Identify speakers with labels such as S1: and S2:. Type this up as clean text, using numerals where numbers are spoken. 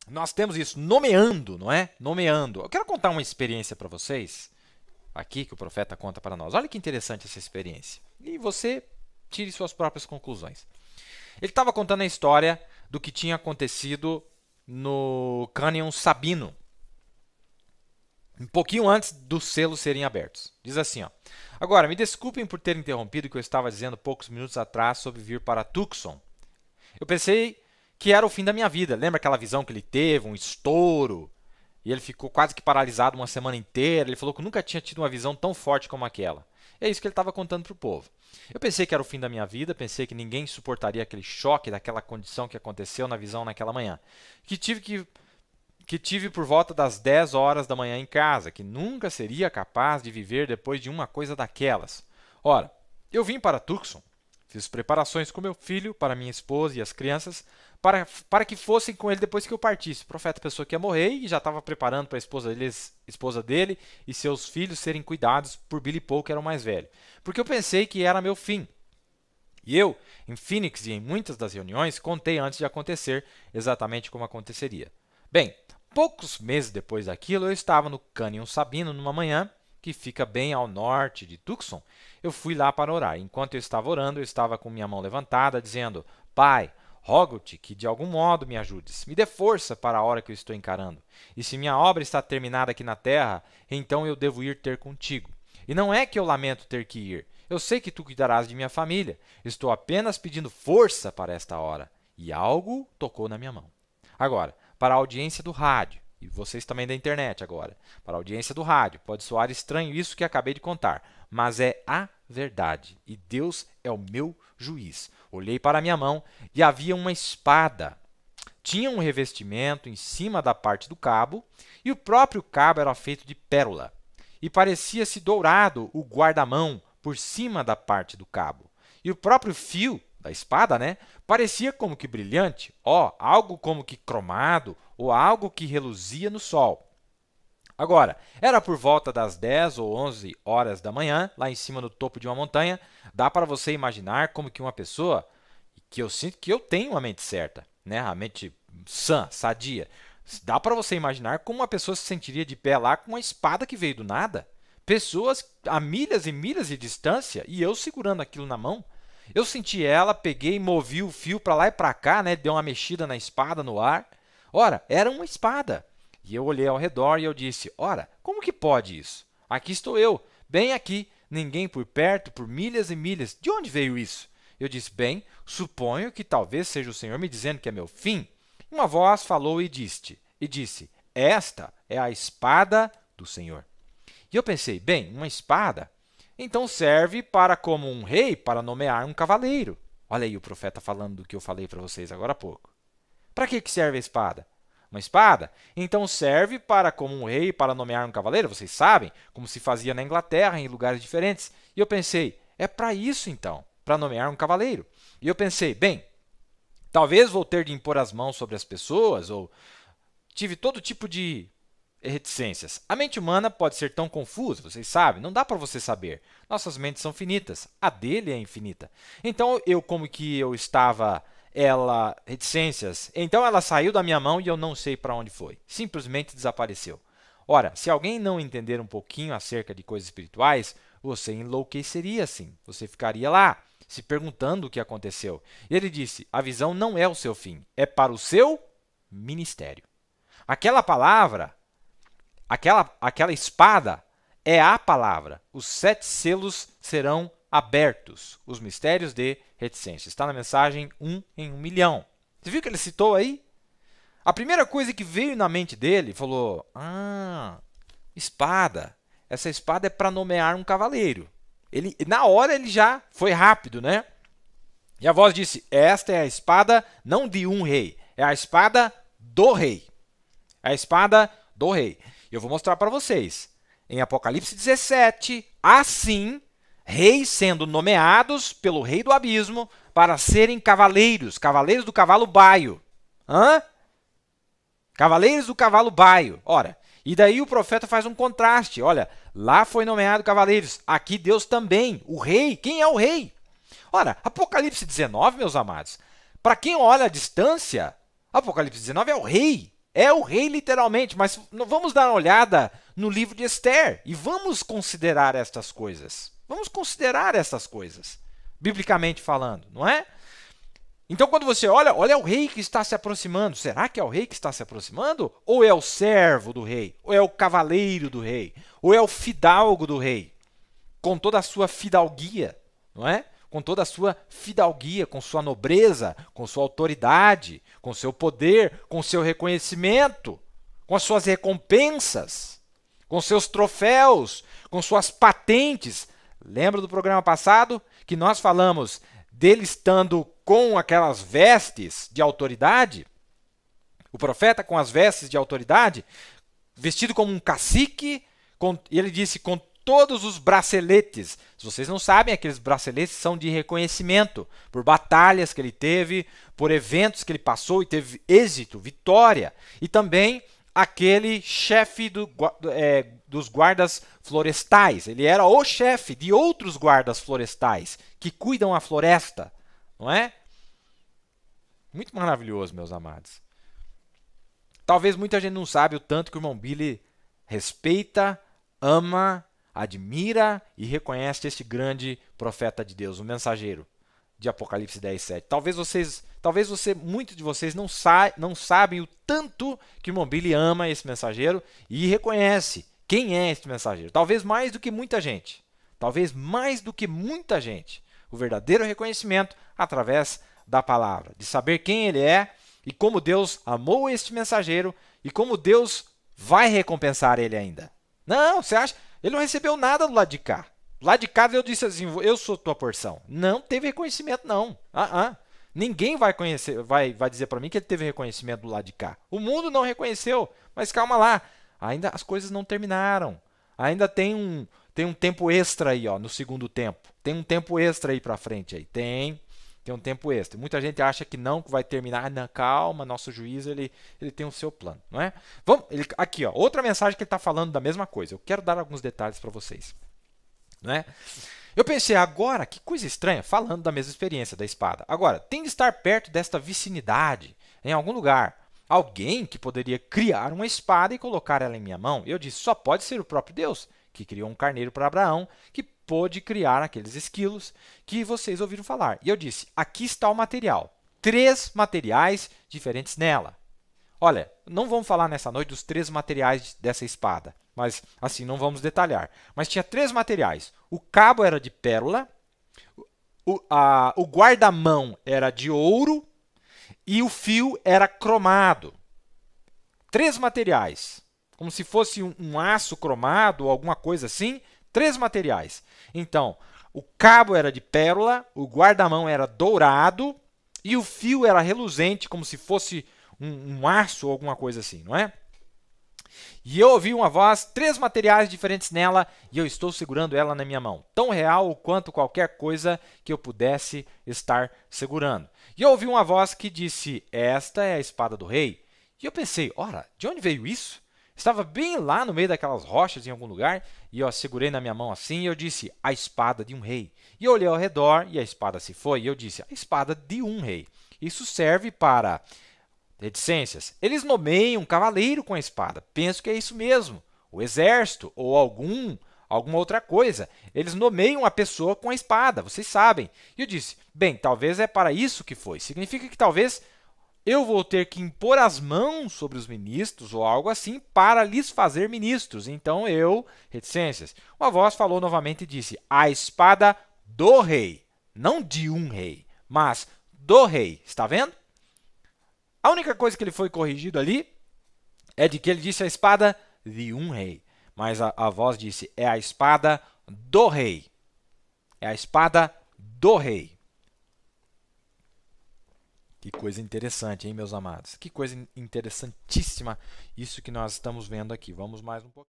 S1: nós temos isso, nomeando, não é? Nomeando. Eu quero contar uma experiência para vocês, aqui que o profeta conta para nós. Olha que interessante essa experiência. E você tire suas próprias conclusões. Ele estava contando a história do que tinha acontecido no Cânion Sabino, um pouquinho antes dos selos serem abertos. Diz assim, ó. Agora, me desculpem por ter interrompido o que eu estava dizendo poucos minutos atrás sobre vir para Tucson. Eu pensei que era o fim da minha vida. Lembra aquela visão que ele teve, um estouro? E ele ficou quase que paralisado uma semana inteira. Ele falou que nunca tinha tido uma visão tão forte como aquela. É isso que ele estava contando para o povo. Eu pensei que era o fim da minha vida, pensei que ninguém suportaria aquele choque daquela condição que aconteceu na visão naquela manhã. Que tive por volta das 10 horas da manhã em casa, que nunca seria capaz de viver depois de uma coisa daquelas. Ora, eu vim para Tucson, fiz preparações com meu filho, para minha esposa e as crianças, para que fossem com ele depois que eu partisse. O profeta pensou que ia morrer e já estava preparando para a esposa dele e seus filhos serem cuidados por Billy Paul, que era o mais velho. Porque eu pensei que era meu fim. E eu, em Phoenix e em muitas das reuniões, contei antes de acontecer exatamente como aconteceria. Bem, poucos meses depois daquilo, eu estava no Canyon Sabino numa manhã, que fica bem ao norte de Tucson. Eu fui lá para orar. Enquanto eu estava orando, eu estava com minha mão levantada, dizendo: Pai, rogo-te que de algum modo me ajudes. Me dê força para a hora que eu estou encarando. E se minha obra está terminada aqui na terra, então eu devo ir ter contigo. E não é que eu lamento ter que ir. Eu sei que tu cuidarás de minha família. Estou apenas pedindo força para esta hora. E algo tocou na minha mão. Agora, para a audiência do rádio, e vocês também da internet agora, para a audiência do rádio, pode soar estranho isso que acabei de contar, mas é a verdade, e Deus é o meu juiz. Olhei para a minha mão e havia uma espada. Tinha um revestimento em cima da parte do cabo, e o próprio cabo era feito de pérola, e parecia-se dourado o guarda-mão por cima da parte do cabo. E o próprio fio da espada, né, parecia como que brilhante, algo como que cromado, ou algo que reluzia no sol. Agora, era por volta das 10 ou 11 horas da manhã, lá em cima no topo de uma montanha. Dá para você imaginar como que uma pessoa, que eu sinto que eu tenho uma mente certa, né, a mente sã, sadia. Dá para você imaginar como uma pessoa se sentiria de pé lá com uma espada que veio do nada. Pessoas a milhas e milhas de distância e eu segurando aquilo na mão. Eu senti ela, peguei e movi o fio para lá e para cá, né? Deu uma mexida na espada no ar. Ora, era uma espada. E eu olhei ao redor e eu disse: ora, como que pode isso? Aqui estou eu, bem aqui, ninguém por perto, por milhas e milhas. De onde veio isso? Eu disse: bem, suponho que talvez seja o Senhor me dizendo que é meu fim. Uma voz falou e disse: esta é a espada do Senhor. E eu pensei: bem, uma espada? Então serve para como um rei para nomear um cavaleiro. Olha aí o profeta falando do que eu falei para vocês agora há pouco. Para que serve a espada? Uma espada? Então serve para como um rei para nomear um cavaleiro, vocês sabem, como se fazia na Inglaterra, em lugares diferentes. E eu pensei, é para isso então, para nomear um cavaleiro. E eu pensei, bem, talvez vou ter de impor as mãos sobre as pessoas, ou tive todo tipo de reticências. A mente humana pode ser tão confusa, vocês sabem, não dá para você saber. Nossas mentes são finitas, a dele é infinita. Então como que eu estava, reticências, então ela saiu da minha mão e eu não sei para onde foi. Simplesmente desapareceu. Ora, se alguém não entender um pouquinho acerca de coisas espirituais, você enlouqueceria assim. Você ficaria lá, se perguntando o que aconteceu. E ele disse, a visão não é o seu fim, é para o seu ministério. Aquela palavra, aquela espada é a palavra. Os 7 selos serão abertos. Os mistérios de reticência. Está na mensagem 1 em 1 milhão. Você viu que ele citou aí? A primeira coisa que veio na mente dele, falou, espada. Essa espada é para nomear um cavaleiro. Na hora ele já foi rápido, né? E a voz disse, esta é a espada não de um rei, é a espada do rei. É a espada do rei. Eu vou mostrar para vocês. Em Apocalipse 17, assim, reis sendo nomeados pelo rei do abismo para serem cavaleiros, cavaleiros do cavalo baio. Cavaleiros do cavalo baio. Ora, e daí o profeta faz um contraste. Olha, lá foi nomeado cavaleiros, aqui Deus também, o rei. Quem é o rei? Ora, Apocalipse 19, meus amados, para quem olha à distância, Apocalipse 19 é o rei. É o rei literalmente, mas vamos dar uma olhada no livro de Esther e vamos considerar estas coisas. Vamos considerar essas coisas, biblicamente falando, não é? Então, quando você olha é o rei que está se aproximando. Será que é o rei que está se aproximando? Ou é o servo do rei? Ou é o cavaleiro do rei? Ou é o fidalgo do rei? Com toda a sua fidalguia, não é? Com toda a sua fidalguia, com sua nobreza, com sua autoridade, com seu poder, com seu reconhecimento, com as suas recompensas, com seus troféus, com suas patentes. Lembra do programa passado que nós falamos dele estando com aquelas vestes de autoridade? O profeta com as vestes de autoridade, vestido como um cacique, e ele disse com todos os braceletes. Se vocês não sabem, aqueles braceletes são de reconhecimento por batalhas que ele teve, por eventos que ele passou e teve êxito, vitória. E também aquele chefe dos guardas florestais. Ele era o chefe de outros guardas florestais que cuidam a floresta, não é? Muito maravilhoso, meus amados. Talvez muita gente não sabe o tanto que o irmão Billy respeita, ama, admira e reconhece este grande profeta de Deus, o mensageiro de Apocalipse 10:7. Muitos de vocês não sabem o tanto que o irmão Billy ama esse mensageiro e reconhece quem é este mensageiro. Talvez mais do que muita gente. Talvez mais do que muita gente. O verdadeiro reconhecimento através da palavra, de saber quem ele é e como Deus amou este mensageiro e como Deus vai recompensar ele ainda. Não, você acha? Ele não recebeu nada do lado de cá. Do lado de cá Deus disse assim, eu sou tua porção. Não teve reconhecimento, não. Ninguém vai dizer para mim que ele teve reconhecimento do lado de cá. O mundo não reconheceu, mas calma lá. Ainda as coisas não terminaram. Ainda tem um tempo extra aí, ó, no segundo tempo. Tem um tempo extra aí para frente. Aí. Tem um tempo extra. Muita gente acha que não, que vai terminar. Não, calma, nosso juiz ele tem o seu plano, não é? Aqui, ó, outra mensagem que ele está falando da mesma coisa. Eu quero dar alguns detalhes para vocês, não é? Eu pensei agora, que coisa estranha, falando da mesma experiência da espada. Agora, tem de estar perto desta vicinidade, em algum lugar, alguém que poderia criar uma espada e colocar ela em minha mão. Eu disse, só pode ser o próprio Deus, que criou um carneiro para Abraão, que pôde criar aqueles esquilos que vocês ouviram falar. E eu disse, aqui está o material. 3 materiais diferentes nela. Olha, não vamos falar nessa noite dos 3 materiais dessa espada, mas assim, não vamos detalhar. Mas tinha 3 materiais. O cabo era de pérola, o guarda-mão era de ouro e o fio era cromado. 3 materiais, como se fosse um aço cromado ou alguma coisa assim. 3 materiais. Então, o cabo era de pérola, o guarda-mão era dourado e o fio era reluzente, como se fosse um aço ou alguma coisa assim, não é? E eu ouvi uma voz, 3 materiais diferentes nela, e eu estou segurando ela na minha mão, tão real quanto qualquer coisa que eu pudesse estar segurando. E eu ouvi uma voz que disse, esta é a espada do rei. E eu pensei, ora, de onde veio isso? Estava bem lá no meio daquelas rochas em algum lugar, e eu a segurei na minha mão assim, e eu disse, a espada de um rei. E eu olhei ao redor, e a espada se foi, e eu disse, a espada de um rei. Isso serve para reticências. Eles nomeiam um cavaleiro com a espada. Penso que é isso mesmo. O exército, ou alguma outra coisa. Eles nomeiam a pessoa com a espada, vocês sabem. E eu disse, bem, talvez é para isso que foi. Significa que talvez eu vou ter que impor as mãos sobre os ministros ou algo assim para lhes fazer ministros. Então reticências. Uma voz falou novamente e disse, a espada do rei. Não de um rei, mas do rei. Está vendo? A única coisa que ele foi corrigido ali é de que ele disse a espada de um rei. Mas a voz disse, é a espada do rei. É a espada do rei. Que coisa interessante, hein, meus amados? Que coisa interessantíssima isso que nós estamos vendo aqui. Vamos mais um pouco.